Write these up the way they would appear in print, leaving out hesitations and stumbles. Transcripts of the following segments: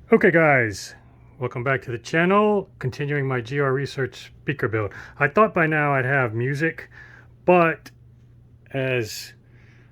Okay guys, welcome back to the channel, continuing my GR Research speaker build. I thought by now I'd have music, but as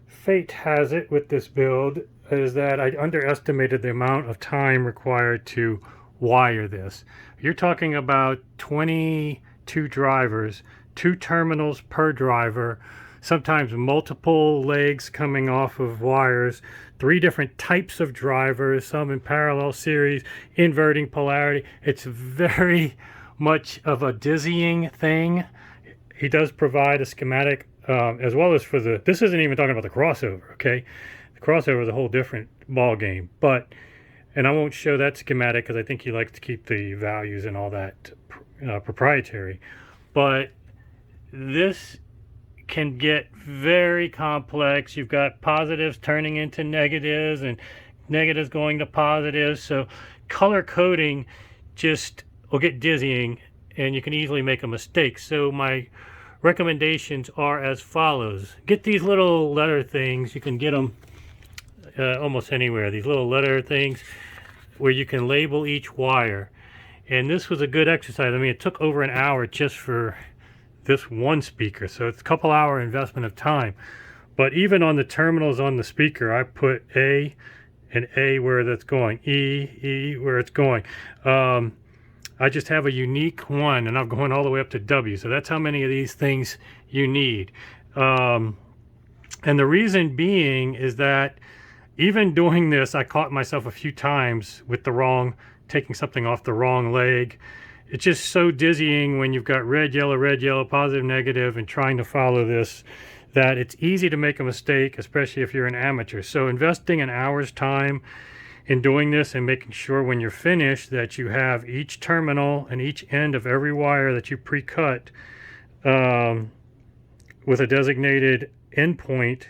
fate has it with this build is that I underestimated the amount of time required to wire this. You're talking about 22 drivers, 2 terminals per driver, sometimes multiple legs coming off of wires, 3 different types of drivers, some in parallel series, inverting polarity. It's very much of a dizzying thing. He does provide a schematic as well as for the, this isn't even talking about the crossover, okay? The crossover is a whole different ball game, but, and I won't show that schematic because I think he likes to keep the values and all that proprietary, but this can get very complex. You've got positives turning into negatives and negatives going to positives. So color coding just will get dizzying and you can easily make a mistake. So my recommendations are as follows. Get these little letter things. You can get them almost anywhere. These little letter things where you can label each wire. And this was a good exercise. I mean, it took over an hour just for this one speaker, so it's a couple hour investment of time. But even on the terminals on the speaker, I put A and A where that's going, E where it's going. I just have a unique one, and I'm going all the way up to W, so that's how many of these things you need. And the reason being is that even doing this, I caught myself a few times with the wrong, taking something off the wrong leg. It's just so dizzying when you've got red, yellow, positive, negative, and trying to follow this, that it's easy to make a mistake, especially if you're an amateur. So investing an hour's time in doing this and making sure when you're finished that you have each terminal and each end of every wire that you pre-cut with a designated endpoint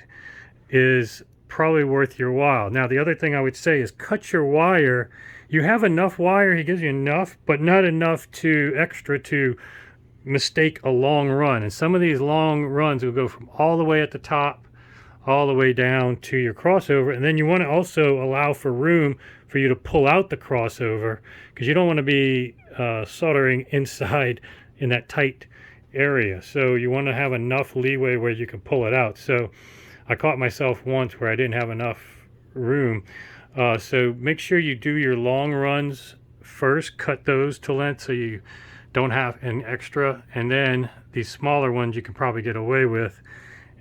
is probably worth your while. Now, the other thing I would say is cut your wire. You have enough wire, he gives you enough, but not enough extra to mistake a long run. And some of these long runs will go from all the way at the top, all the way down to your crossover. And then you want to also allow for room for you to pull out the crossover, because you don't want to be soldering inside in that tight area. So you want to have enough leeway where you can pull it out. So I caught myself once where I didn't have enough room. So make sure you do your long runs first, cut those to length so you don't have an extra, and then these smaller ones you can probably get away with,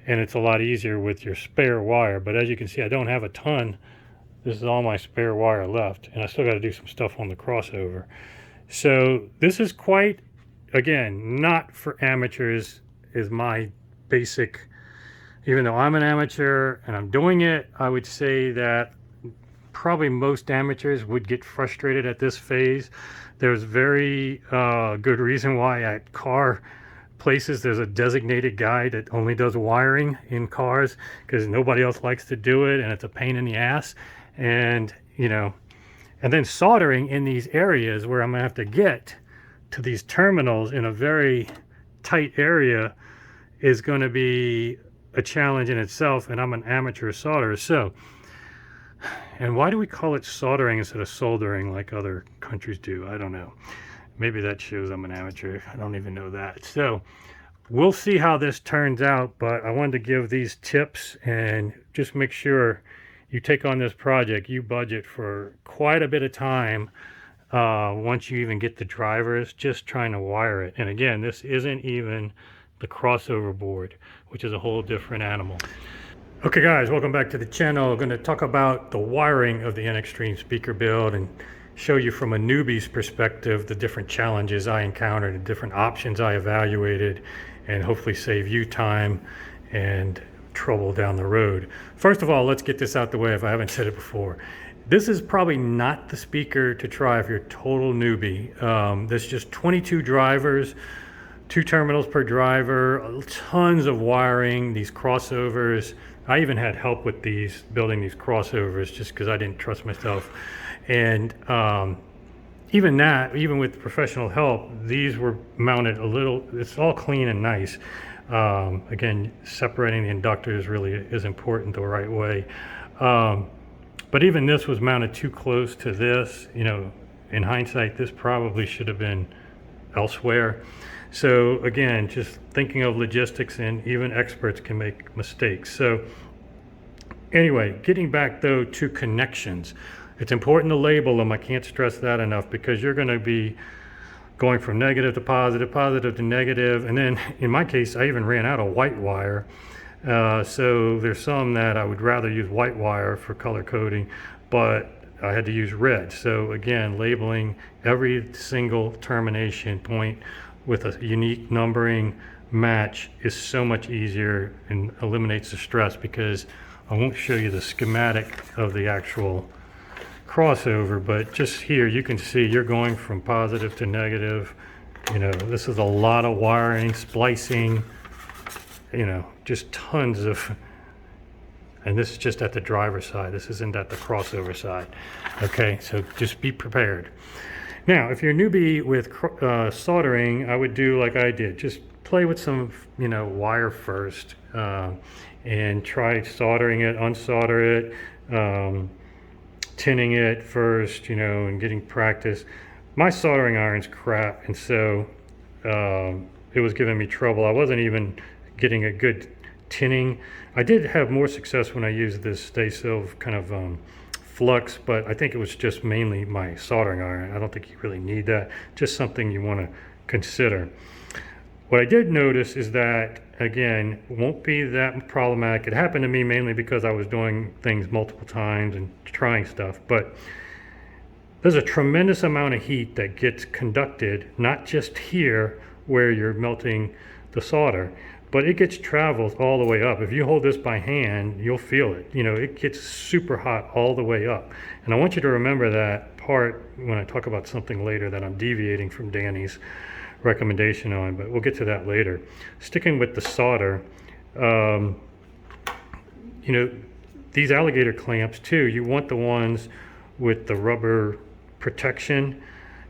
and it's a lot easier with your spare wire. But as you can see, I don't have a ton. This is all my spare wire left, and I still got to do some stuff on the crossover. So this is quite, again, not for amateurs is my basic. Even though I'm an amateur and I'm doing it, I would say that probably most amateurs would get frustrated at this phase. There's very good reason why at car places there's a designated guy that only does wiring in cars, because nobody else likes to do it and it's a pain in the ass. And you know, and then soldering in these areas where I'm gonna have to get to these terminals in a very tight area is going to be a challenge in itself, and I'm an amateur solderer. So, and why do we call it soldering instead of soldering like other countries do? I don't know. Maybe that shows I'm an amateur. I don't even know that. So we'll see how this turns out, but I wanted to give these tips and just make sure you take on this project, you budget for quite a bit of time once you even get the drivers, just trying to wire it. And again, this isn't even the crossover board, which is a whole different animal. Okay guys, welcome back to the channel. I'm going to talk about the wiring of the NXtreme speaker build and show you from a newbie's perspective the different challenges I encountered and different options I evaluated, and hopefully save you time and trouble down the road. First of all, let's get this out the way if I haven't said it before. This is probably not the speaker to try if you're a total newbie. There's just 22 drivers, 2 terminals per driver, tons of wiring, these crossovers. I even had help with building these crossovers just because I didn't trust myself. And even with professional help, these were mounted a little, it's all clean and nice. Again, separating the inductors really is important the right way. But even this was mounted too close to this. You know, in hindsight, this probably should have been elsewhere. So again, just thinking of logistics, and even experts can make mistakes. So anyway, getting back though to connections, it's important to label them. I can't stress that enough, because you're going to be going from negative to positive, positive to negative. And then in my case, I even ran out of white wire. So there's some that I would rather use white wire for color coding, but I had to use red. So again, labeling every single termination point with a unique numbering match is so much easier and eliminates the stress, because I won't show you the schematic of the actual crossover, but just here you can see you're going from positive to negative. You know, this is a lot of wiring, splicing, you know, just tons of, and this is just at the driver's side. This isn't at the crossover side. Okay, so just be prepared. Now, if you're a newbie with soldering, I would do like I did. Just play with some, you know, wire first, and try soldering it, unsolder it, tinning it first, you know, and getting practice. My soldering iron's crap, and so it was giving me trouble. I wasn't even getting a good tinning. I did have more success when I used this Stay Silv kind of flux, but I think it was just mainly my soldering iron. I don't think you really need that. Just something you want to consider. What I did notice is that, again, won't be that problematic. It happened to me mainly because I was doing things multiple times and trying stuff, but there's a tremendous amount of heat that gets conducted, not just here where you're melting the solder, but it gets traveled all the way up. If you hold this by hand, you'll feel it. You know, it gets super hot all the way up. And I want you to remember that part when I talk about something later that I'm deviating from Danny's recommendation on, but we'll get to that later. Sticking with the solder, you know, these alligator clamps too, you want the ones with the rubber protection,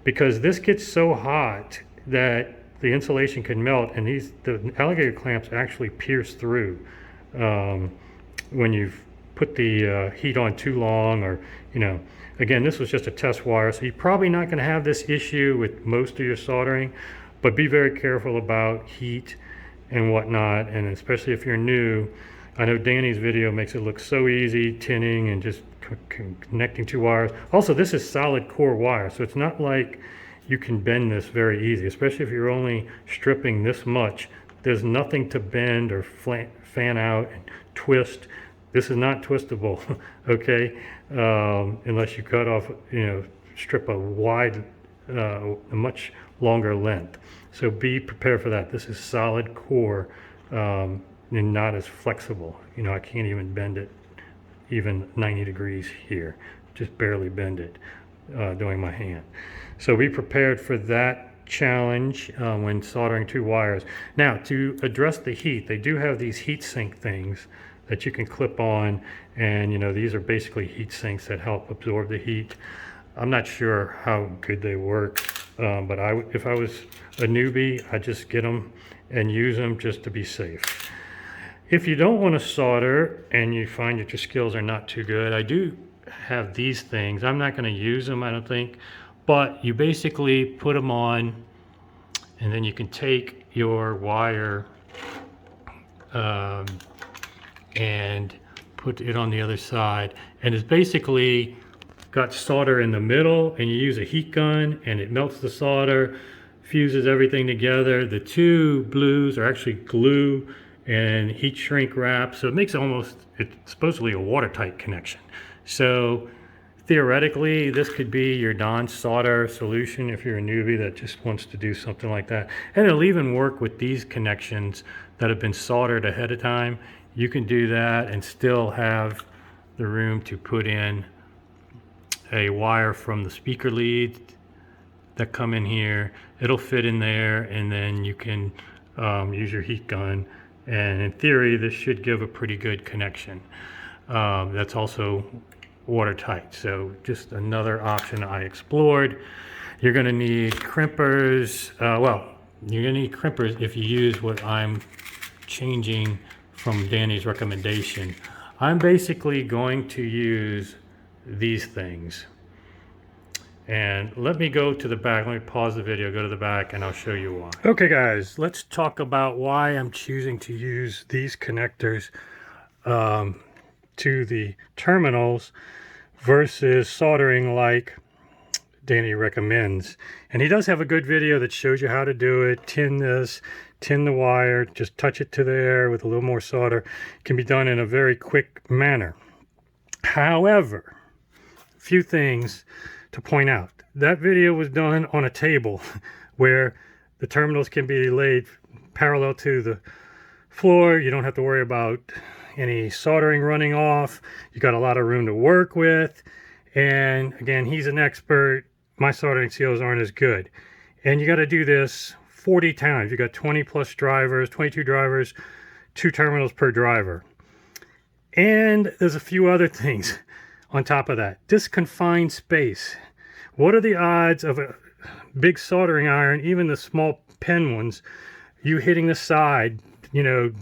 because this gets so hot that the insulation can melt, and the alligator clamps actually pierce through when you've put the heat on too long, or, you know, again, this was just a test wire, so you're probably not going to have this issue with most of your soldering, but be very careful about heat and whatnot, and especially if you're new. I know Danny's video makes it look so easy, tinning and just connecting two wires. Also, this is solid core wire, so it's not like you can bend this very easy, especially if you're only stripping this much. There's nothing to bend or fan out and twist. This is not twistable, okay? Unless you cut off, you know, strip a wide, a much longer length. So be prepared for that. This is solid core and not as flexible. You know, I can't even bend it even 90 degrees here. Just barely bend it doing my hand. So be prepared for that challenge when soldering two wires. Now, to address the heat, they do have these heat sink things that you can clip on, and you know, these are basically heat sinks that help absorb the heat. I'm not sure how good they work, but if I was a newbie, I'd just get them and use them just to be safe. If you don't want to solder and you find that your skills are not too good, I do have these things. I'm not going to use them, I don't think, but you basically put them on, and then you can take your wire and put it on the other side, and it's basically got solder in the middle, and you use a heat gun and it melts the solder, fuses everything together. The two blues are actually glue and heat shrink wrap, so it makes it's supposedly a watertight connection. So theoretically, this could be your non-solder solution if you're a newbie that just wants to do something like that. And it'll even work with these connections that have been soldered ahead of time. You can do that and still have the room to put in a wire from the speaker lead that come in here. It'll fit in there, and then you can use your heat gun. And in theory, this should give a pretty good connection. That's also watertight. So just another option I explored. You're going to need crimpers. Well, you're going to need crimpers if you use what I'm changing from Danny's recommendation. I'm basically going to use these things. And let me go to the back. Let me pause the video, go to the back, and I'll show you why. Okay guys, let's talk about why I'm choosing to use these connectors to the terminals versus soldering like Danny recommends. And he does have a good video that shows you how to do it. Tin this, tin the wire, just touch it to there with a little more solder. It can be done in a very quick manner. However, a few things to point out. That video was done on a table where the terminals can be laid parallel to the floor. You don't have to worry about any soldering running off. You got a lot of room to work with. And again, he's an expert. My soldering skills aren't as good. And you got to do this 40 times. You got 20 plus drivers, 22 drivers, 2 terminals per driver. And there's a few other things on top of that. This confined space. What are the odds of a big soldering iron, even the small pen ones, you hitting the side, you know,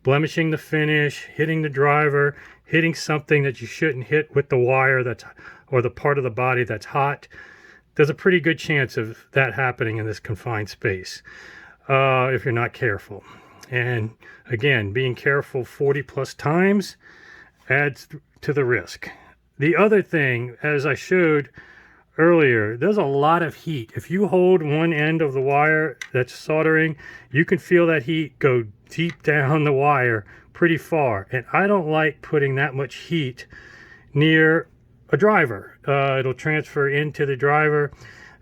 blemishing the finish, hitting the driver, hitting something that you shouldn't hit with the wire that's, or the part of the body that's hot? There's a pretty good chance of that happening in this confined space if you're not careful. And again, being careful 40 plus times adds to the risk. The other thing, as I showed earlier, there's a lot of heat. If you hold one end of the wire that's soldering, you can feel that heat go deep down the wire pretty far. And I don't like putting that much heat near a driver. It'll transfer into the driver.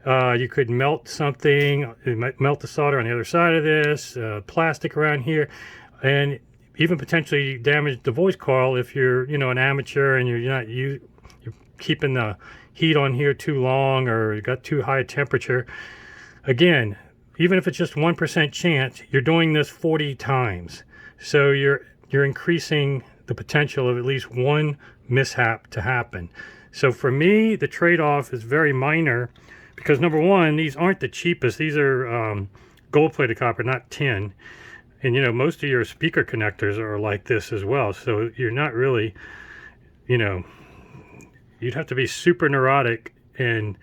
You could melt something. It might melt the solder on the other side of this, plastic around here, and even potentially damage the voice coil if you're, you know, an amateur and you're keeping the heat on here too long or you got too high a temperature. Again, even if it's just 1% chance, you're doing this 40 times. So you're increasing the potential of at least one mishap to happen. So for me, the trade-off is very minor because number one, these aren't the cheapest. These are gold-plated copper, not tin. And you know, most of your speaker connectors are like this as well. So you're not really, you know, you'd have to be super neurotic and,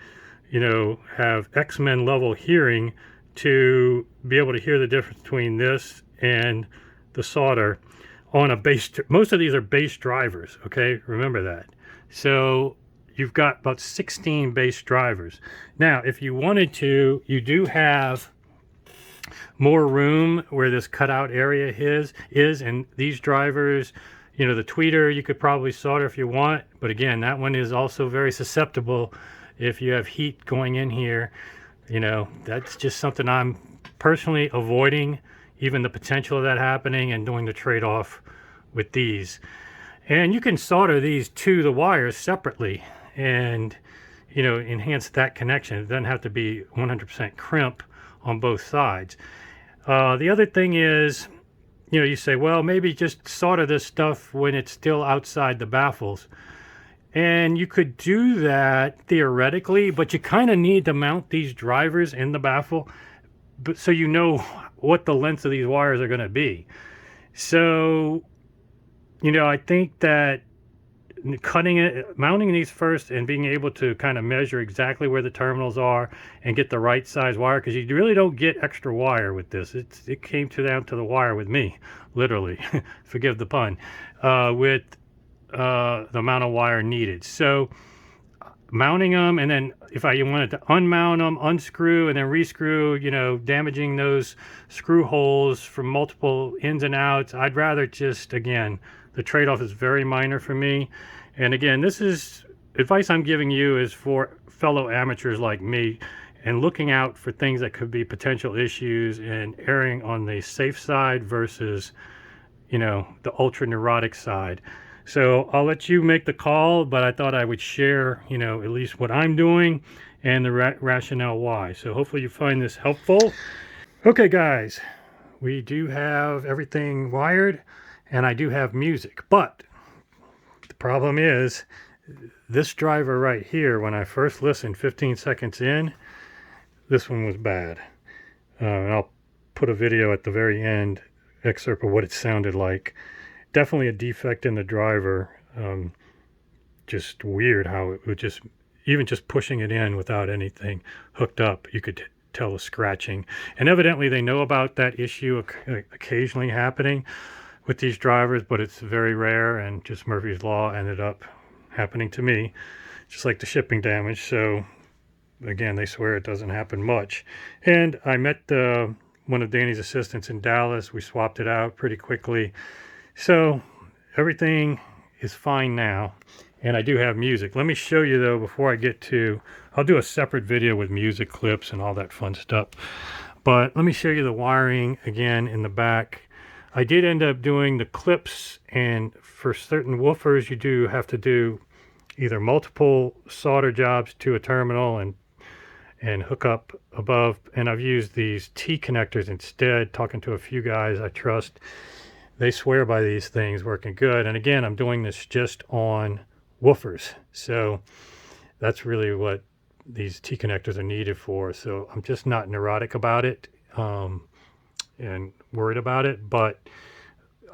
you know, have X-Men level hearing to be able to hear the difference between this and the solder on a base. Most of these are base drivers, okay? Remember that. So you've got about 16 base drivers. Now, if you wanted to, you do have more room where this cutout area is, and these drivers, you know, the tweeter you could probably solder if you want, but again, that one is also very susceptible if you have heat going in here. You know, that's just something I'm personally avoiding, even the potential of that happening, and doing the trade-off with these. And you can solder these to the wires separately and, you know, enhance that connection. It doesn't have to be 100% crimp on both sides. The other thing is, you know, you say, well, maybe just solder this stuff when it's still outside the baffles. And you could do that theoretically, but you kind of need to mount these drivers in the baffle so you know what the lengths of these wires are going to be. So, you know, I think that mounting these first and being able to kind of measure exactly where the terminals are and get the right size wire, because you really don't get extra wire with this. It came down to the wire with me, literally, forgive the pun, with the amount of wire needed. So mounting them, and then if I wanted to unmount them, unscrew and then rescrew, you know, damaging those screw holes from multiple ins and outs, I'd rather just, again, the trade-off is very minor for me. And again, this is advice I'm giving you is for fellow amateurs like me, and looking out for things that could be potential issues and erring on the safe side versus, you know, the ultra neurotic side. So I'll let you make the call, but I thought I would share, you know, at least what I'm doing and the rationale why. So hopefully you find this helpful. Okay, guys, we do have everything wired, and I do have music, but the problem is this driver right here, when I first listened 15 seconds in, this one was bad. And I'll put a video at the very end, excerpt of what it sounded like. Definitely a defect in the driver. just weird how it would just, even just pushing it in without anything hooked up, you could tell the scratching. And evidently they know about that issue occasionally happening with these drivers, but it's very rare, and just Murphy's Law ended up happening to me, just like the shipping damage. So again, they swear it doesn't happen much. And I met one of Danny's assistants in Dallas. We swapped it out pretty quickly. So everything is fine now. And I do have music. Let me show you though, before I get to, I'll do a separate video with music clips and all that fun stuff. But let me show you the wiring again in the back. I did end up doing the clips, and for certain woofers, you do have to do either multiple solder jobs to a terminal and hook up above. And I've used these T connectors instead, talking to a few guys I trust. They swear by these things working good. And again, I'm doing this just on woofers. So that's really what these T connectors are needed for. So I'm just not neurotic about it and worried about it, but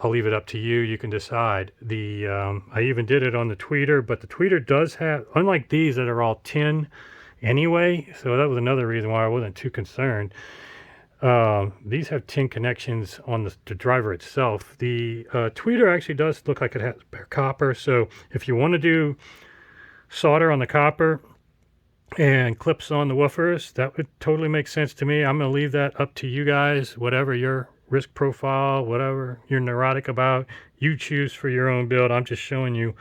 I'll leave it up to you. You can decide. I even did it on the tweeter, but the tweeter does have, unlike these that are all tin anyway, so that was another reason why I wasn't too concerned. These have tin connections on the driver itself. The tweeter actually does look like it has copper, so if you want to do solder on the copper and clips on the woofers, that would totally make sense to me. I'm going to leave that up to you guys. Whatever your risk profile, whatever you're neurotic about, you choose for your own build. I'm just showing you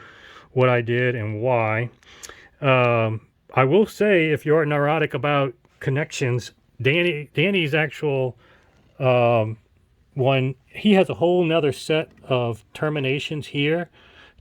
what I did and why. I will say, if you're neurotic about connections, Danny's actual one, he has a whole nother set of terminations here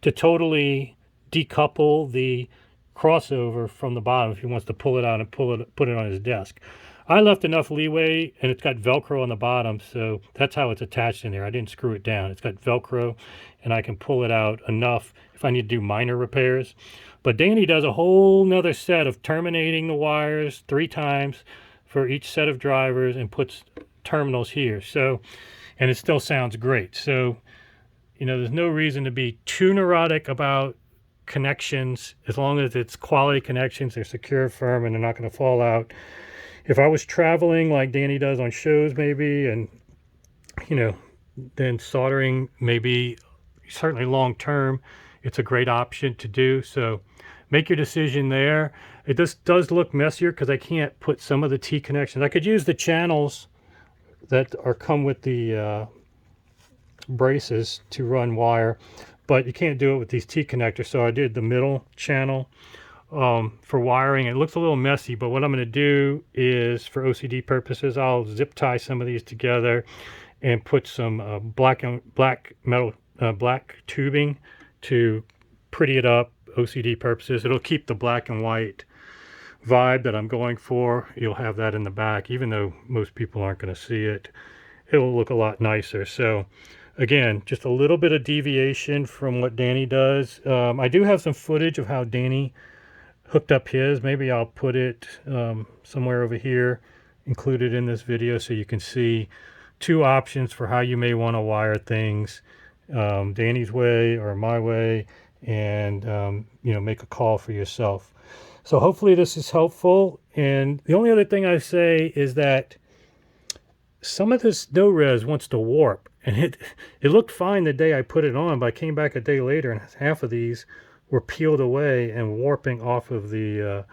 to totally decouple the crossover from the bottom if he wants to pull it out and put it on his desk. I left enough leeway, and it's got Velcro on the bottom, so that's how it's attached in there. I didn't screw it down. It's got Velcro, and I can pull it out enough if I need to do minor repairs. But Danny does a whole nother set of terminating the wires 3 times for each set of drivers and puts terminals here. So, and it still sounds great. So, you know, there's no reason to be too neurotic about connections, as long as it's quality connections, they're secure, firm, and they're not going to fall out. If I was traveling like Danny does on shows maybe, and you know, then soldering maybe, certainly long term, it's a great option to do. So make your decision there. It just does look messier because I can't put some of the T connections. I could use the channels that come with the braces to run wire, but you can't do it with these T connectors. So I did the middle channel for wiring. It looks a little messy, but what I'm going to do is, for OCD purposes, I'll zip tie some of these together and put some black tubing to pretty it up. OCD purposes, it'll keep the black and white vibe that I'm going for. You'll have that in the back, even though most people aren't going to see it. It'll look a lot nicer. So again, just a little bit of deviation from what Danny does. I do have some footage of how Danny hooked up his. Maybe I'll put it somewhere over here, included in this video, so you can see 2 options for how you may want to wire things, Danny's way or my way, and you know, make a call for yourself. So hopefully this is helpful. And the only other thing I say is that some of this no-res wants to warp, and it looked fine the day I put it on, but I came back a day later and half of these were peeled away and warping off of the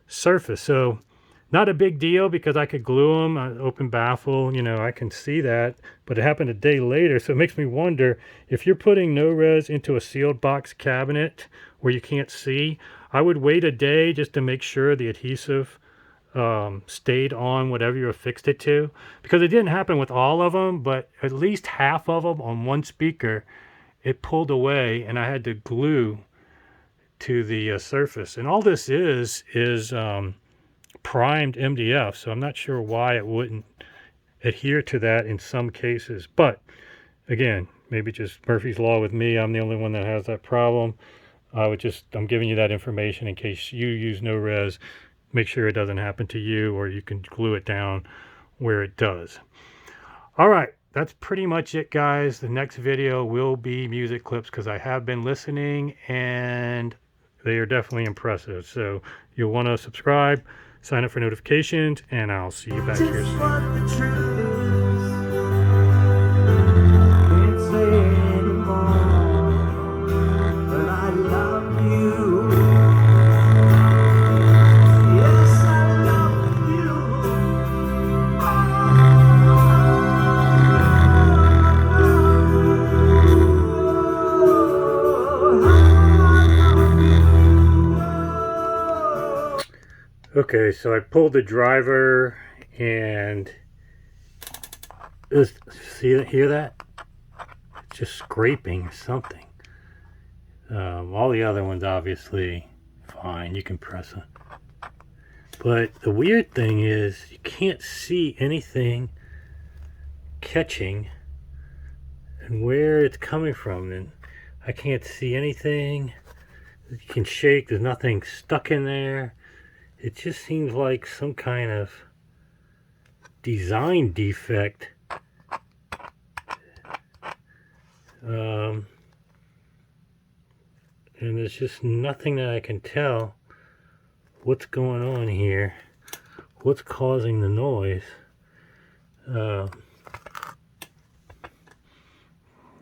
surface. So not a big deal, because I could glue them, open baffle, you know, I can see that, but it happened a day later. So it makes me wonder, if you're putting no-res into a sealed box cabinet where you can't see, I would wait a day just to make sure the adhesive stayed on whatever you affixed it to, because it didn't happen with all of them, but at least half of them on one speaker, it pulled away and I had to glue to the surface. And all this is primed MDF, so I'm not sure why it wouldn't adhere to that in some cases. But again, maybe just Murphy's Law with me. I'm the only one that has that problem. I'm giving you that information in case you use no-res. Make sure it doesn't happen to you, or you can glue it down where it does. All right, that's pretty much it, guys. The next video will be music clips, because I have been listening, and They are definitely impressive. So you'll want to subscribe, sign up for notifications, and I'll see you back here soon. Okay, so I pulled the driver and hear that? It's just scraping or something. All the other ones obviously fine, you can press them. But the weird thing is you can't see anything catching and where it's coming from, and I can't see anything. You can shake, there's nothing stuck in there. It just seems like some kind of design defect. And there's just nothing that I can tell what's going on here, what's causing the noise.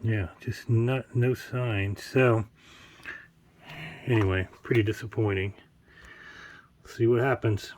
Yeah, just no sign. So anyway, pretty disappointing. See what happens.